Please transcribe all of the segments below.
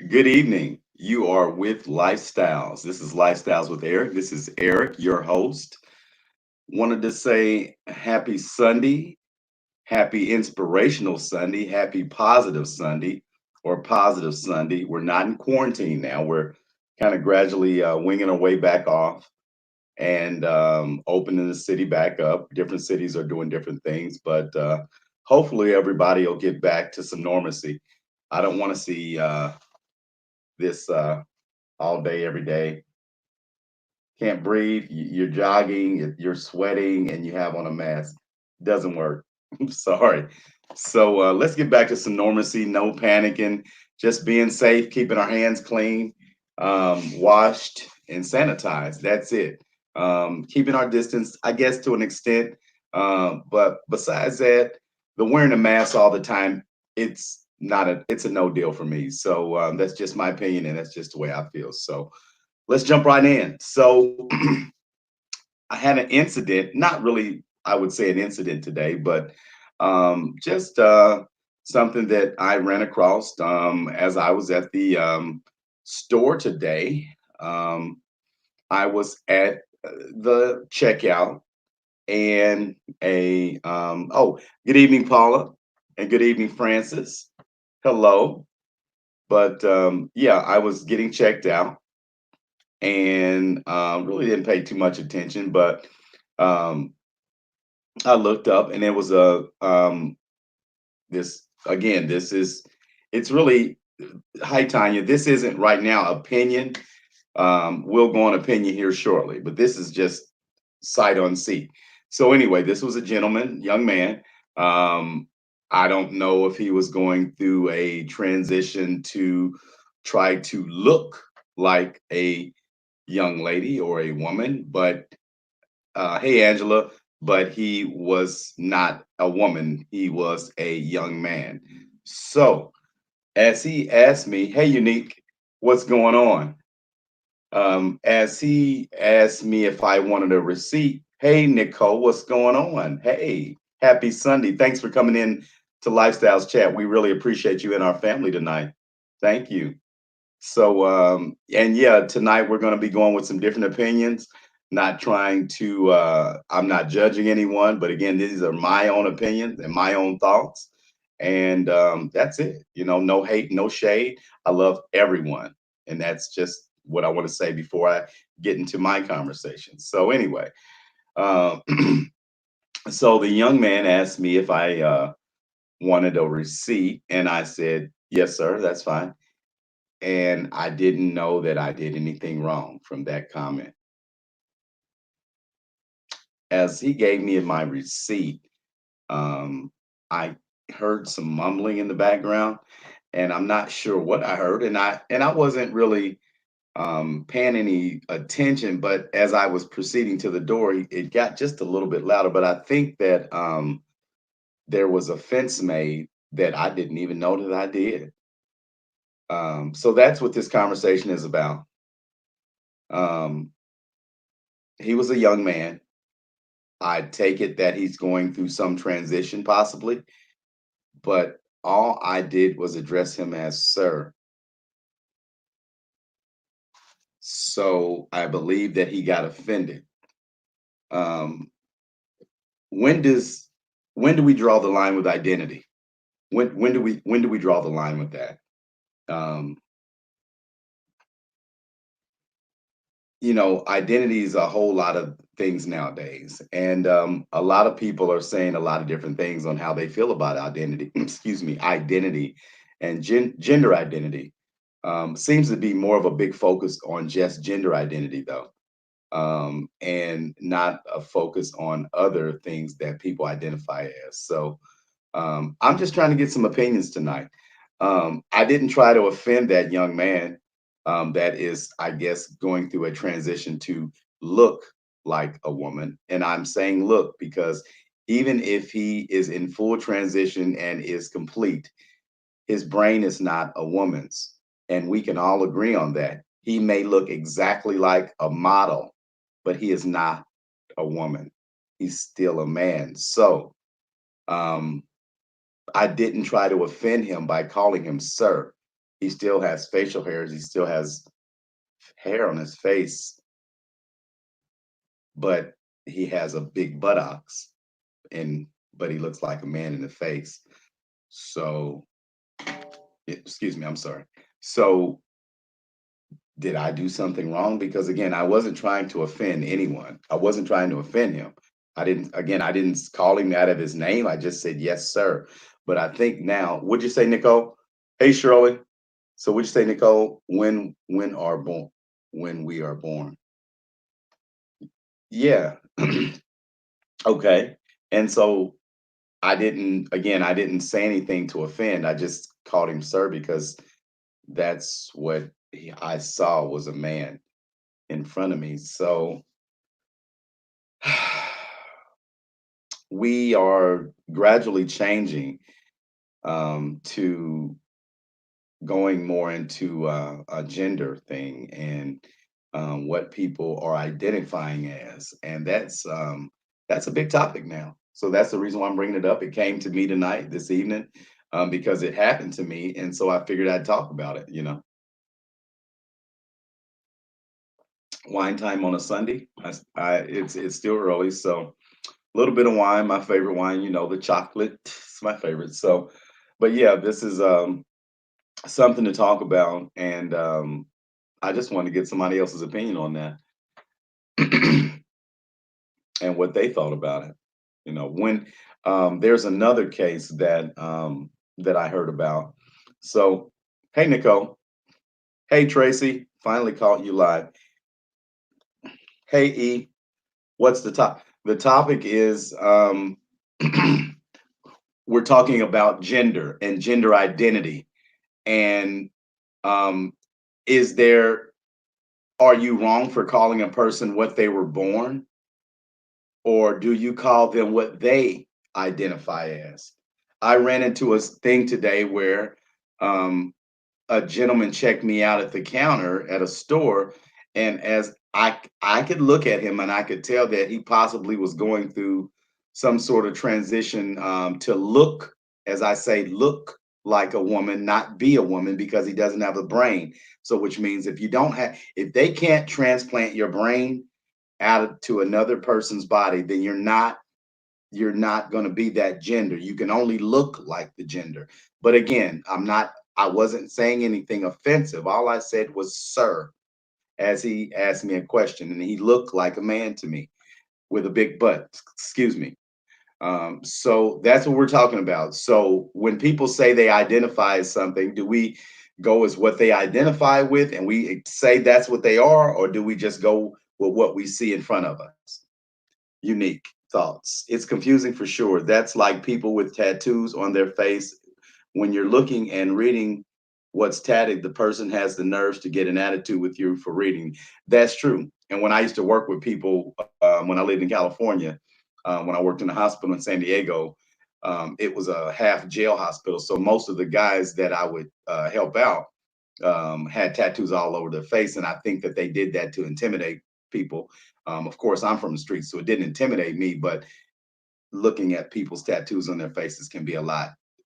Good evening. You are with Lifestyles. This is Lifestyles with Eric. This is Eric, your host. Wanted to say happy Sunday, happy inspirational Sunday, happy positive Sunday, or positive Sunday. We're not in quarantine now. We're kind of gradually winging our way back off and opening the city back up. Different cities are doing different things, but hopefully everybody will get back to some normalcy. I don't want to see this all day, every day. Can't breathe. You're jogging, you're sweating, and you have on a mask. Doesn't work. I'm sorry. So let's get back to some normalcy. No panicking. Just being safe, keeping our hands clean, washed, and sanitized. That's it. Keeping our distance, I guess, to an extent. But besides that, the wearing a mask all the time, it's not a it's a no deal for me. So that's just my opinion, and that's just the way I feel. So let's jump right in. So I had an incident, not really, I would say an incident today, but just something that I ran across as I was at the store today. Um, I was at the checkout and good evening, Paula, and good evening, Francis. Hello. But yeah, I was getting checked out and really didn't pay too much attention. But um, I looked up, and it was a this again. This is it's really hi Tanya. This isn't right now opinion. We'll go on opinion here shortly, but this is just sight unseen. So anyway, this was a gentleman, young man. Um, I don't know if he was going through a transition to try to look like a young lady or a woman, but hey, Angela, but he was not a woman. He was a young man. So as he asked me, hey, Unique, what's going on? As he asked me if I wanted a receipt, hey, Nicole, what's going on? Hey, happy Sunday. Thanks for coming in to Lifestyles Chat. We really appreciate you and our family tonight. Thank you. So, and yeah, tonight we're going to be going with some different opinions. Not trying to, I'm not judging anyone, but again, these are my own opinions and my own thoughts. And that's it. No hate, no shade. I love everyone. And that's just what I want to say before I get into my conversation. So, anyway, uh, so the young man asked me if I wanted a receipt, and I said, yes, sir, that's fine. And I didn't know that I did anything wrong from that comment. As he gave me my receipt, I heard some mumbling in the background, and I'm not sure what I heard, and I wasn't really paying any attention. But as I was proceeding to the door, it got just a little bit louder. But I think that there was offense made that I didn't even know that I did. So that's what this conversation is about. Um, he was a young man. I take it that he's going through some transition, possibly, but all I did was address him as sir. So I believe that he got offended. Um, when does when do we draw the line with identity? When do we draw the line with that? Um, identity is a whole lot of things nowadays, and a lot of people are saying a lot of different things on how they feel about identity. Excuse me, identity and gender identity. Seems to be more of a big focus on just gender identity, though, and not a focus on other things that people identify as. So I'm just trying to get some opinions tonight. I didn't try to offend that young man that is, I guess, going through a transition to look like a woman. And I'm saying look because even if he is in full transition and is complete, his brain is not a woman's. And we can all agree on that. He may look exactly like a model, but he is not a woman. He's still a man. So um, I didn't try to offend him by calling him sir. He still has facial hairs. He still has hair on his face, but he has a big buttocks and but he looks like a man in the face. So, excuse me, I'm sorry. So, did I do something wrong? Because again, I wasn't trying to offend anyone. I wasn't trying to offend him. I didn't call him out of his name. I just said, yes, sir. But I think now, would you say, Nicole? Hey, Shirley. So would you say, Nicole, when we are born? Yeah. Okay. And so I didn't say anything to offend. I just called him sir because that's what I saw was a man in front of me. So we are gradually changing to going more into a gender thing and what people are identifying as, and that's a big topic now. So that's the reason why I'm bringing it up. It came to me tonight, this evening, because it happened to me, and so I figured I'd talk about it. Wine time on a Sunday. It's still early, so a little bit of wine. My favorite wine, the chocolate. It's my favorite. So, but yeah, this is something to talk about, and I just wanted to get somebody else's opinion on that and what they thought about it. When there's another case that I heard about. So, hey Nicole, hey Tracy, finally caught you live. Hey E, what's the top? The topic is we're talking about gender and gender identity, and um, is there are you wrong for calling a person what they were born, or do you call them what they identify as? I ran into a thing today where um, a gentleman checked me out at the counter at a store, and as I could look at him and I could tell that he possibly was going through some sort of transition to look, as I say, look like a woman, not be a woman, because he doesn't have a brain. So, which means if they can't transplant your brain out to another person's body, then you're not going to be that gender. You can only look like the gender. But again, I wasn't saying anything offensive. All I said was sir, as he asked me a question, and he looked like a man to me with a big butt. Excuse me. So that's what we're talking about. So when people say they identify as something, do we go as what they identify with and we say that's what they are, or do we just go with what we see in front of us? Unique thoughts. It's confusing for sure. That's like people with tattoos on their face. When you're looking and reading what's tatted, the person has the nerves to get an attitude with you for reading. That's true. And when I used to work with people, when I lived in California, when I worked in a hospital in San Diego, it was a half jail hospital. So most of the guys that I would help out had tattoos all over their face. And I think that they did that to intimidate people. Of course, I'm from the streets, so it didn't intimidate me, but looking at people's tattoos on their faces can be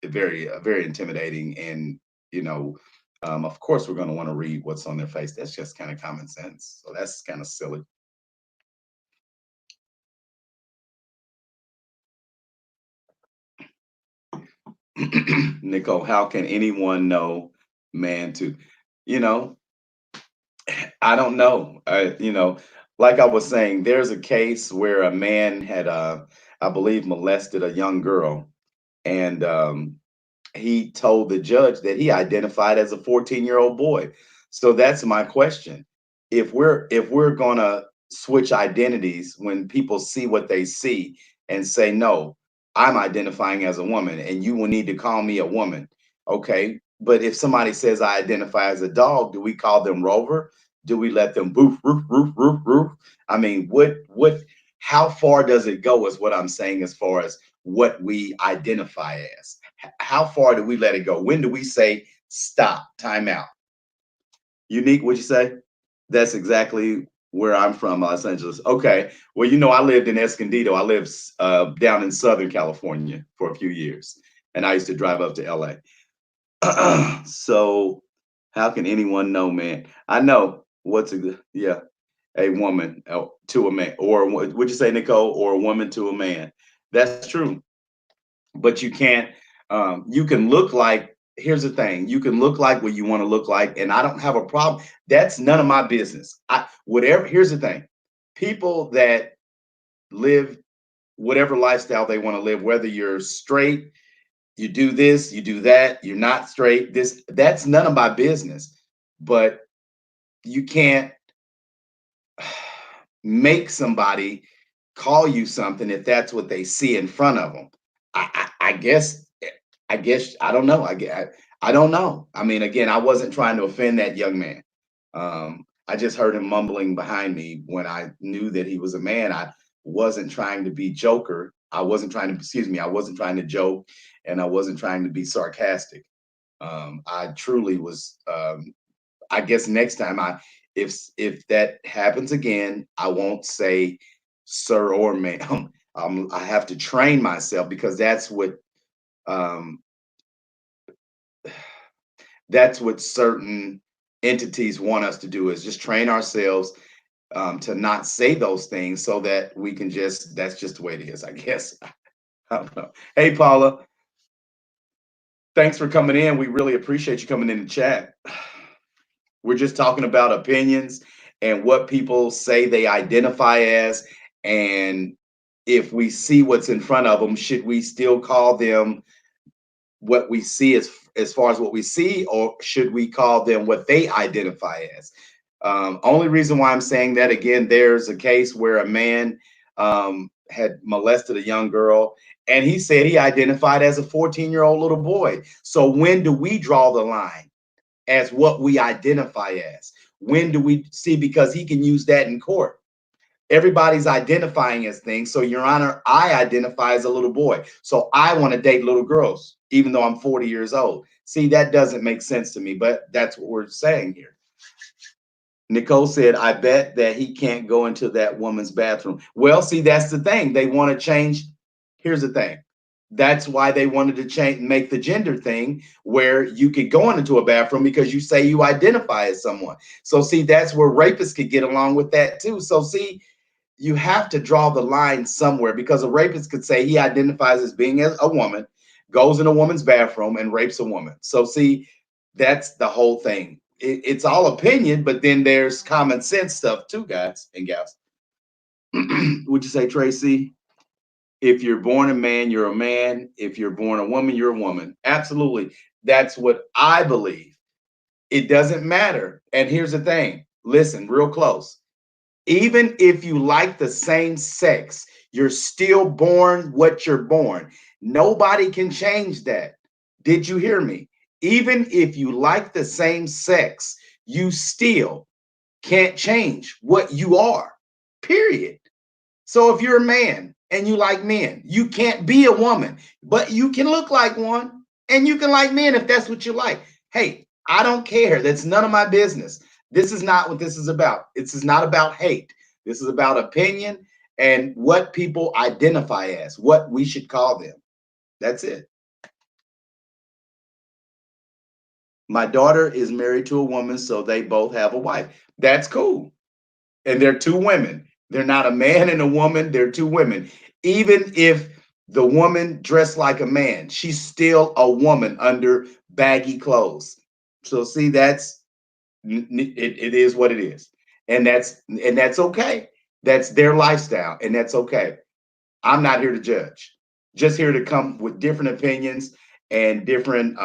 very intimidating. And, you know, of course, we're going to want to read what's on their face. That's just kind of common sense. So that's kind of silly. Nicole, how can anyone know man to, you know, I don't know. Like I was saying, there's a case where a man had, I believe, molested a young girl, and he told the judge that he identified as a 14-year-old boy. So that's my question. If we're gonna switch identities when people see what they see and say, no, I'm identifying as a woman and you will need to call me a woman. Okay. But if somebody says I identify as a dog, do we call them Rover? Do we let them boof, roof, roof, roof, roof? I mean, how far does it go is what I'm saying as far as what we identify as. How far do we let it go? When do we say stop, time out? Unique, what'd you say? That's exactly where I'm from, Los Angeles. Okay. Well, I lived in Escondido. I lived down in Southern California for a few years, and I used to drive up to LA. So How can anyone know, man? I know what's yeah, a woman to a man, or would you say, Nicole, or a woman to a man? That's true. But you can't. You can look like. Here's the thing: you can look like what you want to look like, and I don't have a problem. That's none of my business. I whatever. Here's the thing: people that live whatever lifestyle they want to live, whether you're straight, you do this, you do that, you're not straight. That's none of my business. But you can't make somebody call you something if that's what they see in front of them. I guess I don't know. I don't know. I mean, again, I wasn't trying to offend that young man. I just heard him mumbling behind me when I knew that he was a man. I wasn't trying to be joker. I wasn't trying to, excuse me, I wasn't trying to joke, and I wasn't trying to be sarcastic. I truly was. I guess next time if that happens again, I won't say sir or ma'am. I have to train myself because um, that's what certain entities want us to do is just train ourselves to not say those things so that we can just that's just the way it is, I guess. I don't know. Hey Paula, thanks for coming in. We really appreciate you coming in the chat. We're just talking about opinions and what people say they identify as. And if we see what's in front of them, should we still call them what we see as far as what we see, or should we call them what they identify as? Only reason why I'm saying that again, there's a case where a man had molested a young girl, and he said he identified as a 14-year-old little boy. So when do we draw the line as what we identify as? When do we see? Because he can use that in court. Everybody's identifying as things. So, Your Honor, I identify as a little boy. So I want to date little girls, even though I'm 40 years old. See, that doesn't make sense to me, but that's what we're saying here. Nicole said, I bet that he can't go into that woman's bathroom. Well, see, that's the thing. They want to change. Here's the thing. That's why they wanted to change, make the gender thing where you could go into a bathroom because you say you identify as someone. So, see, that's where rapists could get along with that too. So, see, you have to draw the line somewhere because a rapist could say he identifies as being a woman, goes in a woman's bathroom and rapes a woman. So, see, that's the whole thing. It's all opinion, but then there's common sense stuff too, guys and gals. Would you say, Tracy? If you're born a man, you're a man. If you're born a woman, you're a woman. Absolutely. That's what I believe. It doesn't matter. And here's the thing listen, real close. Even if you like the same sex, you're still born what you're born. Nobody can change that. Did you hear me? Even if you like the same sex, you still can't change what you are, period. So if you're a man and you like men, you can't be a woman, but you can look like one and you can like men if that's what you like. Hey, I don't care. That's none of my business. This is not what this is about. This is not about hate. This is about opinion and what people identify as, what we should call them. That's it. My daughter is married to a woman, so they both have a wife. That's cool. And they're two women. They're not a man and a woman, they're two women. Even if the woman dressed like a man, she's still a woman under baggy clothes. So see, it is what it is. And that's okay. That's their lifestyle, and that's okay. I'm not here to judge. Just here to come with different opinions and different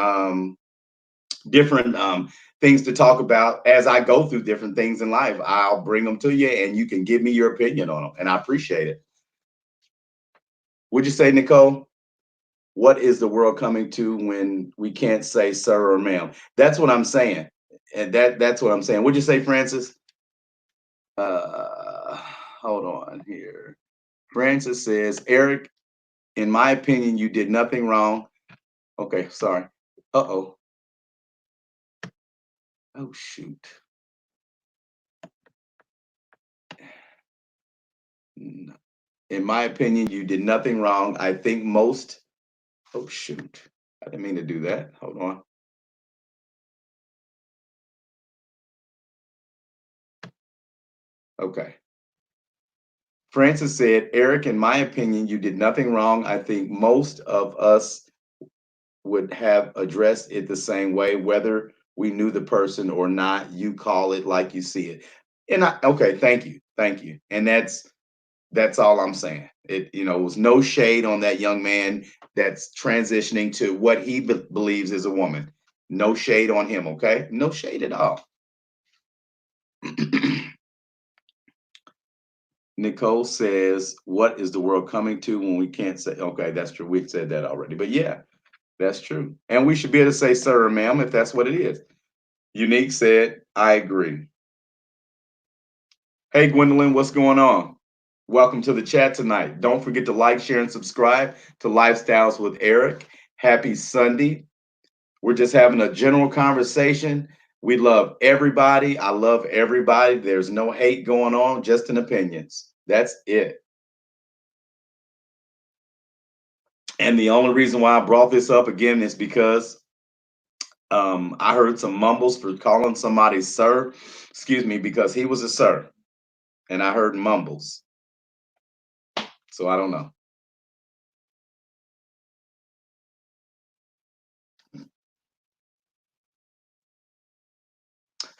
things to talk about as I go through different things in life. I'll bring them to you and you can give me your opinion on them. And I appreciate it. Would you say, Nicole, what is the world coming to when we can't say sir or ma'am? That's what I'm saying. And that's what I'm saying. Would you say, Francis? Uh, hold on here. Francis says, Eric, in my opinion, you did nothing wrong. Okay, sorry. Uh-oh. Oh, shoot. In my opinion, you did nothing wrong. I think most, oh shoot, I didn't mean to do that. Hold on. Okay. Francis said, Eric, in my opinion, you did nothing wrong. I think most of us would have addressed it the same way, whether we knew the person or not. You call it like you see it. And okay, thank you. Thank you. And that's all I'm saying. It was no shade on that young man that's transitioning to what he believes is a woman. No shade on him, okay? No shade at all. Nicole says, "What is the world coming to when we can't say?" Okay, that's true. We said that already, but yeah, that's true. And we should be able to say "sir" or "ma'am" if that's what it is. Unique said, "I agree." Hey, Gwendolyn, what's going on? Welcome to the chat tonight. Don't forget to like, share, and subscribe to Lifestyles with Eric. Happy Sunday. We're just having a general conversation. We love everybody. I love everybody. There's no hate going on, just an opinions. That's it. And the only reason why I brought this up again is because I heard some mumbles for calling somebody sir, excuse me, because he was a sir. And I heard mumbles. So I don't know.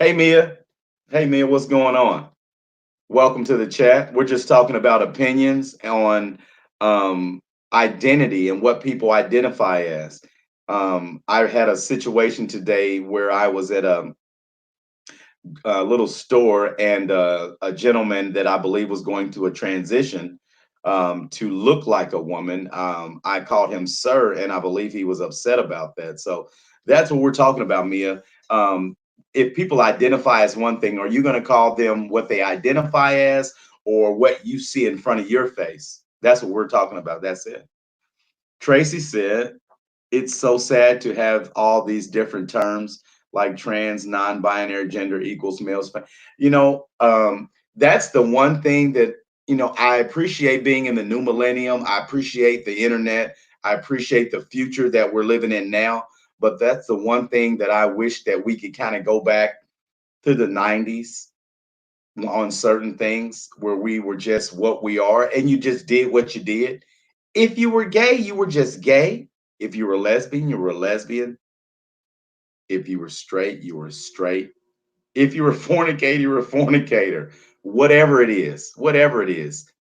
Hey, Mia. Hey, Mia, what's going on? Welcome to the chat. We're just talking about opinions on identity and what people identify as. I had a situation today where I was at a little store, and a gentleman that I believe was going through a transition to look like a woman. I called him sir, and I believe he was upset about that. So that's what we're talking about, Mia. If people identify as one thing, are you going to call them what they identify as or what you see in front of your face? That's what we're talking about. That's it. Tracy said, it's so sad to have all these different terms like trans, non-binary, gender equals males. That's the one thing that I appreciate being in the new millennium. I appreciate the internet. I appreciate the future that we're living in now. But that's the one thing that I wish that we could kind of go back to the 90s on certain things where we were just what we are and you just did what you did. If you were gay, you were just gay. If you were lesbian, you were a lesbian. If you were straight, you were straight. If you were fornicator, you were a fornicator. Whatever it is,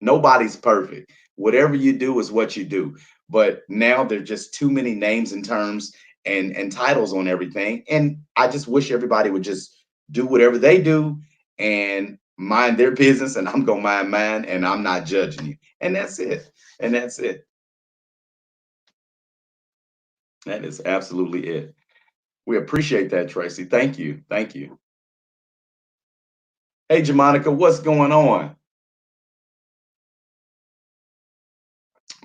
nobody's perfect. Whatever you do is what you do. But now there's just too many names and terms and titles on everything. And I just wish everybody would just do whatever they do and mind their business. And I'm gonna mind mine, and I'm not judging you. And that's it. And that's it. That is absolutely it. We appreciate that, Tracy. Thank you. Thank you. Hey, Jamonica, what's going on?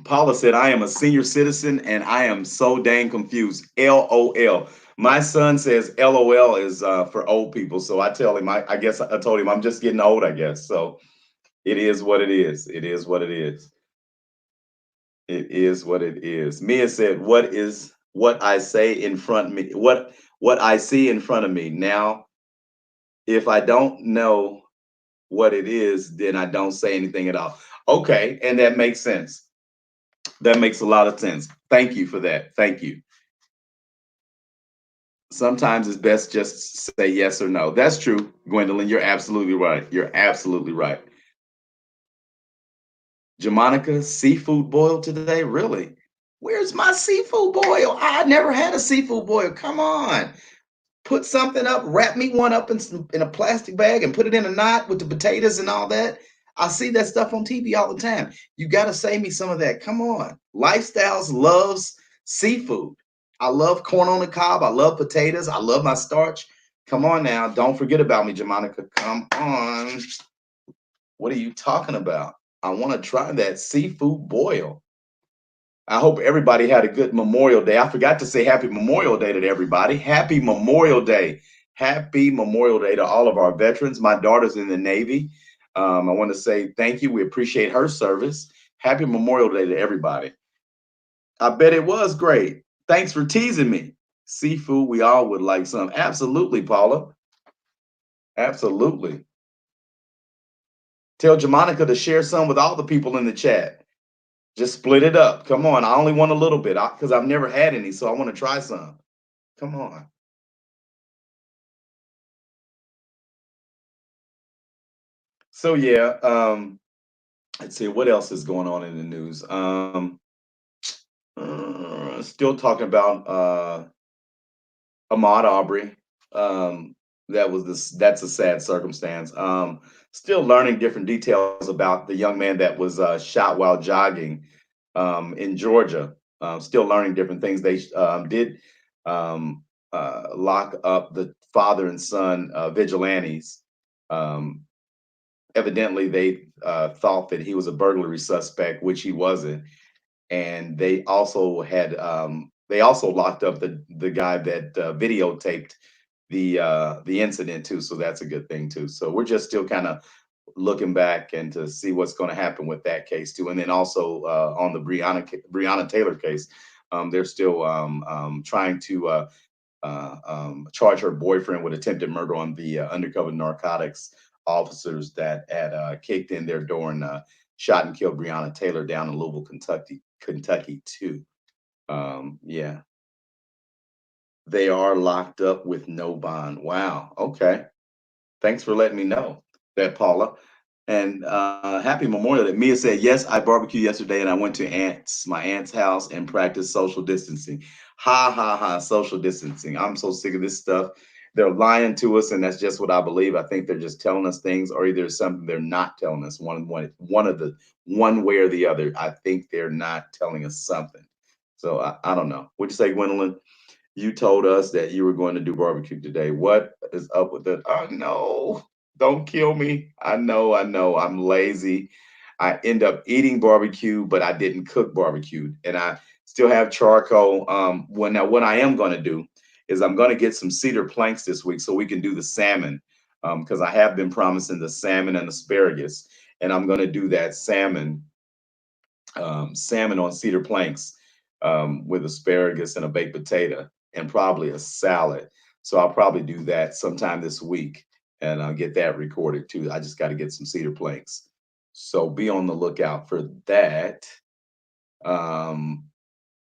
Paula said, I am a senior citizen and I am so dang confused. LOL. My son says LOL is for old people. So I tell him, I guess I told him I'm just getting old, I guess. So it is what it is. It is what it is. It is what it is. Mia said, what is what I say in front of me? What I see in front of me. Now, if I don't know what it is, then I don't say anything at all. Okay, and that makes sense. That makes a lot of sense. Thank you for that. Thank you. Sometimes it's best just to say yes or no. That's true, Gwendolyn. You're absolutely right. You're absolutely right. Jamonica, seafood boil today? Really? Where's my seafood boil? I never had a seafood boil. Come on. Put something up, wrap me one up in a plastic bag and put it in a knot with the potatoes and all that. I see that stuff on TV all the time. You got to save me some of that. Come on. Lifestyles loves seafood. I love corn on the cob. I love potatoes. I love my starch. Come on now. Don't forget about me, Jamonica. Come on. What are you talking about? I want to try that seafood boil. I hope everybody had a good Memorial Day. I forgot to say Happy Memorial Day to everybody. Happy Memorial Day. Happy Memorial Day to all of our veterans. My daughter's in the Navy. I want to say thank you. We appreciate her service. Happy Memorial Day to everybody. I bet it was great. Thanks for teasing me. Seafood, we all would like some. Absolutely, Paula. Absolutely. Tell Jamonica to share some with all the people in the chat. Just split it up. Come on. I only want a little bit because I've never had any, so I want to try some. Come on. So yeah, let's see what else is going on in the news. Still talking about Ahmaud Arbery. Um, that's a sad circumstance. Still learning different details about the young man that was shot while jogging in Georgia. Still learning different things. They did um, lock up the father and son vigilantes. Um, Evidently, they thought that he was a burglary suspect, which he wasn't, and they also locked up the guy that videotaped the incident too. So that's a good thing too. So we're just still kind of looking back and to see what's going to happen with that case too. And then also on the Breonna Taylor case, they're still trying to charge her boyfriend with attempted murder on the undercover narcotics officers that had kicked in their door and shot and killed Breonna Taylor down in Louisville, Kentucky too. Yeah, they are locked up with no bond. Wow. Okay. Thanks for letting me know that, Paula. And happy Memorial Day. Mia said, yes, I barbecued yesterday and I went to my aunt's house and practiced social distancing. Ha ha ha, social distancing. I'm so sick of this stuff. They're lying to us, and that's just what I believe. I think they're just telling us things, or either it's something they're not telling us. One way or the other. I think they're not telling us something. So I don't know. What'd you say, Gwendolyn? You told us that you were going to do barbecue today. What is up with it? Oh no, don't kill me. I know. I'm lazy. I end up eating barbecue, but I didn't cook barbecue. And I still have charcoal. What I am going to do is I'm going to get some cedar planks this week so we can do the salmon. Because I have been promising the salmon and asparagus. And I'm going to do that salmon on cedar planks with asparagus and a baked potato and probably a salad. So I'll probably do that sometime this week and I'll get that recorded too. I just got to get some cedar planks. So be on the lookout for that. Um,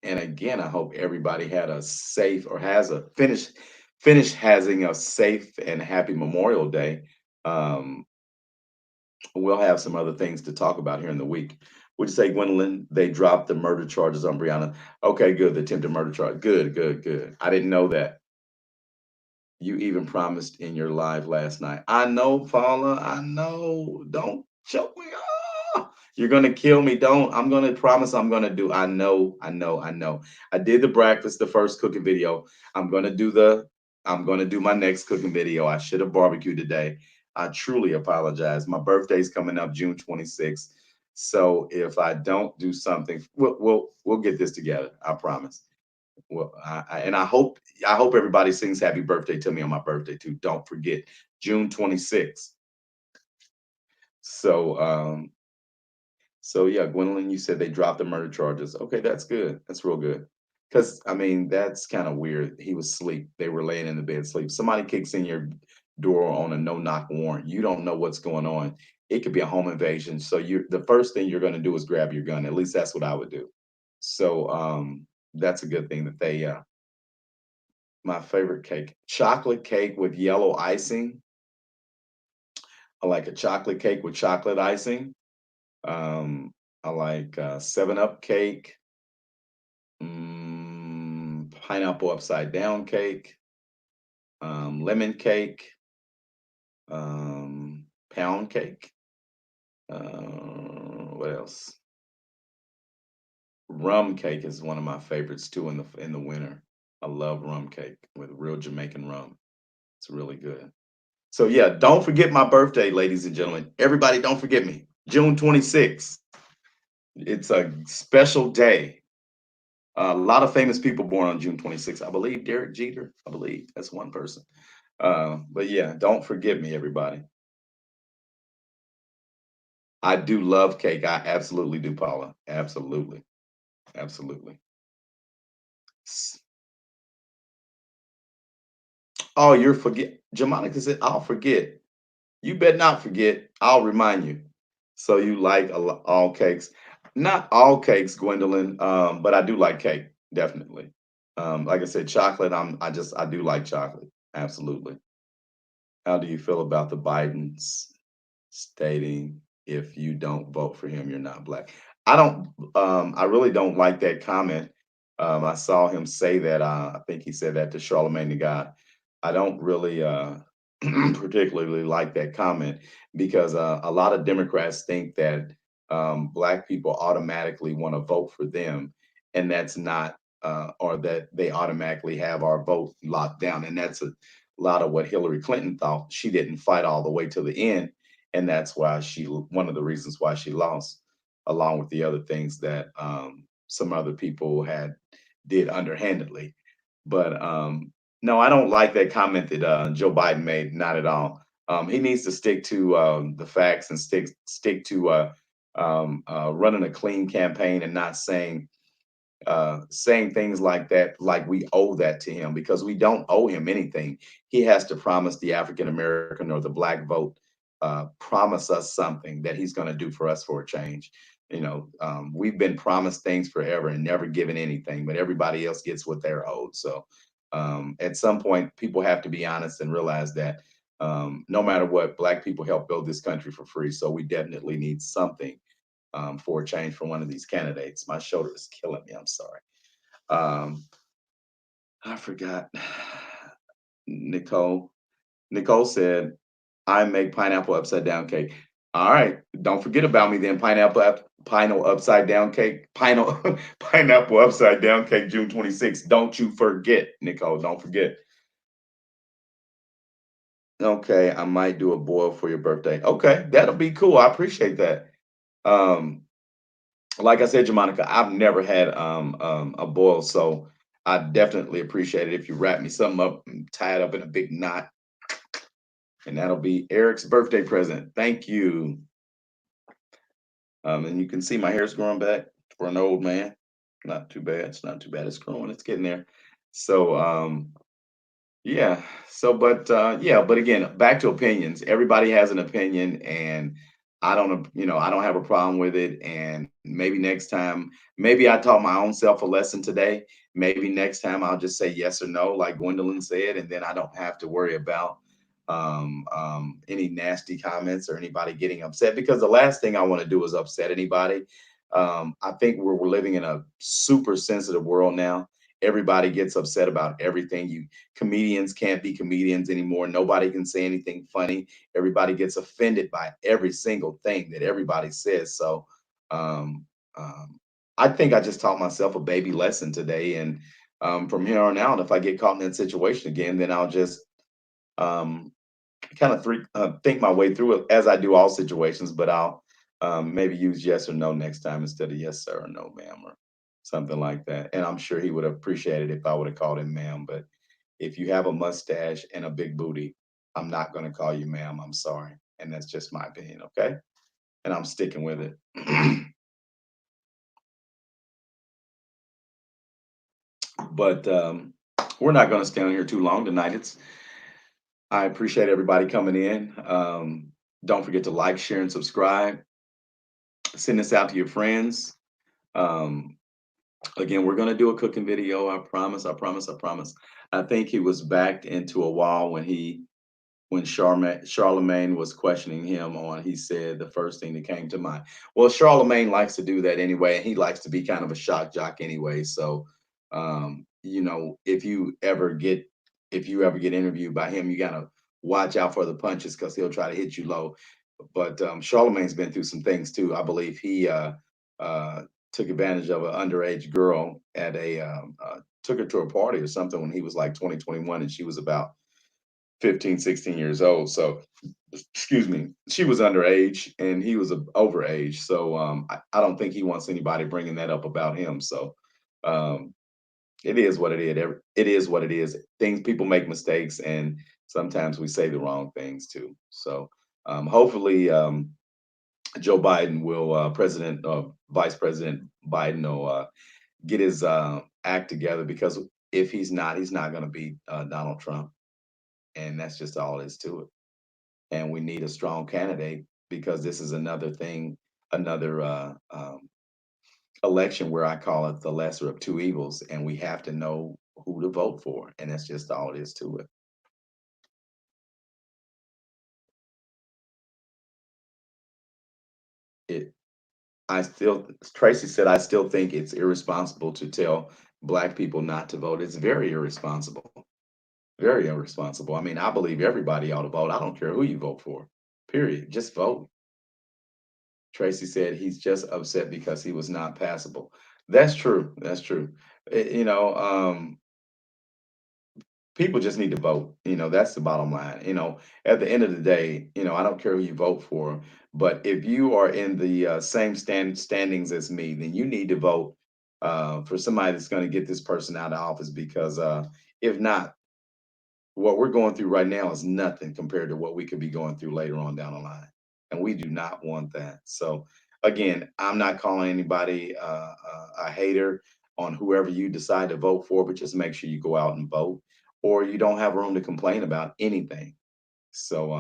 and again, I hope everybody had a safe or has a finish having a safe and happy Memorial Day. Um, we'll have some other things to talk about here in the week. Would you say, Gwendolyn, they dropped the murder charges on Brianna? Okay, good. The attempted murder charge. Good, good, good. I didn't know that. You even promised in your live last night. I know, Paula. I know. Don't choke me. You're gonna kill me. Don't. I'm gonna promise I'm gonna do. I know, I know, I know. I did the breakfast, the first cooking video. I'm gonna do the I'm gonna do my next cooking video. I should have barbecued today. I truly apologize. My birthday's coming up June 26th. So if I don't do something, we'll get this together. I promise. Well, and I hope everybody sings happy birthday to me on my birthday too. Don't forget June 26th. So so yeah, Gwendolyn, you said they dropped the murder charges. Okay, that's good. That's real good. Because I mean, that's kind of weird. He was asleep. They were laying in the bed asleep. Somebody kicks in your door on a no-knock warrant. You don't know what's going on. It could be a home invasion. So you the first thing you're gonna do is grab your gun. At least that's what I would do. So that's a good thing that they my favorite cake, chocolate cake with yellow icing. I like a chocolate cake with chocolate icing. Um, I like 7 Up cake, pineapple upside down cake, lemon cake, pound cake. What else? Rum cake is one of my favorites too in the winter. I love rum cake with real Jamaican rum. It's really good. So yeah, don't forget my birthday, ladies and gentlemen. Everybody, don't forget me. June 26th. It's a special day. A lot of famous people born on June 26th. I believe Derek Jeter. I believe that's one person. But yeah, don't forget me, everybody. I do love cake. I absolutely do, Paula. Absolutely. Absolutely. Oh, you're forget. Jamonica said, I'll forget. You better not forget. I'll remind you. So you like all cakes? Not all cakes, Gwendolyn, but I do like cake, definitely. Like I said, chocolate. I do like chocolate, absolutely. How do you feel about the Bidens stating if you don't vote for him, you're not black? I don't. I really don't like that comment. I saw him say that. I think he said that to Charlemagne the God. I don't really particularly like that comment because a lot of Democrats think that black people automatically want to vote for them, and that's not, or that they automatically have our vote locked down, and that's a lot of what Hillary Clinton thought. She didn't fight all the way to the end, and that's why one of the reasons why she lost, along with the other things that some other people had did underhandedly. But no, I don't like that comment that Joe Biden made. Not at all. He needs to stick to the facts and stick to running a clean campaign and not saying things like that, like we owe that to him, because we don't owe him anything. He has to promise the African American or the black vote, promise us something that he's going to do for us for a change. We've been promised things forever and never given anything, but everybody else gets what they're owed. So at some point, people have to be honest and realize that no matter what, black people help build this country for free. So we definitely need something for a change from one of these candidates. My shoulder is killing me. I'm sorry. Um, I forgot. Nicole. Nicole said, "I make pineapple upside down cake." All right, don't forget about me then. Pineapple upside down cake. Pineapple pineapple upside down cake. June 26th. Don't you forget, Nicole. Don't forget. Okay, I might do a boil for your birthday. Okay, that'll be cool. I appreciate that. Um, like I said, Jamonica, I've never had a boil, so I definitely appreciate it if you wrap me something up and tie it up in a big knot, and that'll be Eric's birthday present. Thank you. And you can see my hair's growing back for an old man. Not too bad. It's not too bad. It's growing. It's getting there. So yeah. But again, back to opinions. Everybody has an opinion, and I don't have a problem with it. And maybe next time, maybe I taught my own self a lesson today. Maybe next time I'll just say yes or no, like Gwendolyn said, and then I don't have to worry about any nasty comments or anybody getting upset, because the last thing I want to do is upset anybody. I think we're living in a super sensitive world now. Everybody gets upset about everything. You Comedians can't be comedians anymore. Nobody can say anything funny. Everybody gets offended by every single thing that everybody says. So um, um, I think I just taught myself a baby lesson today. And from here on out, if I get caught in that situation again, then I'll just um, kind of think my way through it, as I do all situations, but I'll maybe use yes or no next time instead of yes, sir, or no, ma'am, or something like that. And I'm sure he would have appreciated it if I would have called him ma'am. But if you have a mustache and a big booty, I'm not going to call you ma'am. I'm sorry. And that's just my opinion. Okay. And I'm sticking with it. But we're not going to stay on here too long tonight. I appreciate everybody coming in. Don't forget to like, share, and subscribe. Send this out to your friends. Um, Again, we're gonna do a cooking video. I promise. I promise. I promise. I think he was backed into a wall when Charlemagne was questioning him on. He said the first thing that came to mind. Well, Charlemagne likes to do that anyway, and he likes to be kind of a shock jock anyway. So, if you ever get interviewed by him, you gotta watch out for the punches because he'll try to hit you low. But Charlemagne's been through some things too. I believe he uh, took advantage of an underage girl at took her to a party or something when he was like 20, 21, and she was about 15, 16 years old. So, excuse me, she was underage and he was overage. So I don't think he wants anybody bringing that up about him. So um, it is what it is. It is what it is. Things People make mistakes, and sometimes we say the wrong things too. So hopefully Joe Biden will, Vice President Biden will get his act together, because if he's not going to beat Donald Trump, and that's just all it is to it. And we need a strong candidate because this is another thing, another election where I call it the lesser of two evils, and we have to know who to vote for, and that's just all it is to it. It I still Tracy said I still think it's irresponsible to tell black people not to vote. It's very irresponsible. Very irresponsible. I mean, I believe everybody ought to vote. I don't care who you vote for. Period. Just vote. Tracy said he's just upset because he was not passable. That's true. That's true. You know, people just need to vote. That's the bottom line. At the end of the day, I don't care who you vote for, but if you are in the same standings as me, then you need to vote for somebody that's going to get this person out of office because if not, what we're going through right now is nothing compared to what we could be going through later on down the line. And we do not want that. So, again, I'm not calling anybody a hater on whoever you decide to vote for, but just make sure you go out and vote, or you don't have room to complain about anything. So,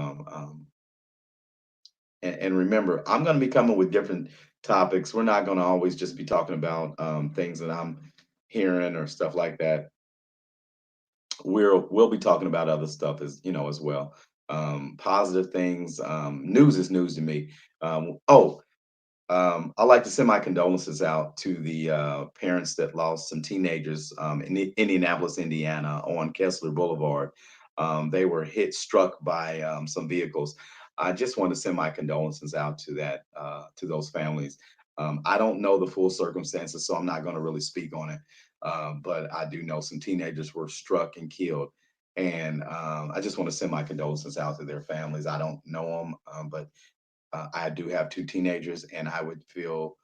and remember, I'm going to be coming with different topics. We're not going to always just be talking about things that I'm hearing or stuff like that. We'll be talking about other stuff as well. Positive things. News is news to me. I'd like to send my condolences out to the parents that lost some teenagers in Indianapolis, Indiana, on Kessler Boulevard. They were struck by some vehicles. I just want to send my condolences out to those families. I don't know the full circumstances, so I'm not going to really speak on it. But I do know some teenagers were struck and killed, and I just want to send my condolences out to their families. I don't know them, but I do have two teenagers, and I would feel,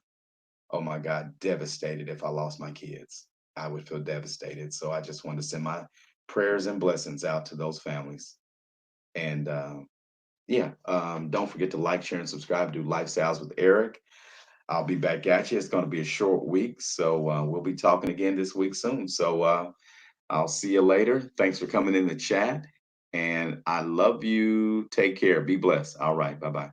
oh my God, devastated if I lost my kids. I would feel devastated. So I just want to send my prayers and blessings out to those families. And yeah, don't forget to like, share, and subscribe to Lifestyles with Eric. I'll be back at you. It's going to be a short week. So we'll be talking again this week soon. So I'll see you later. Thanks for coming in the chat. And I love you. Take care. Be blessed. All right. Bye bye.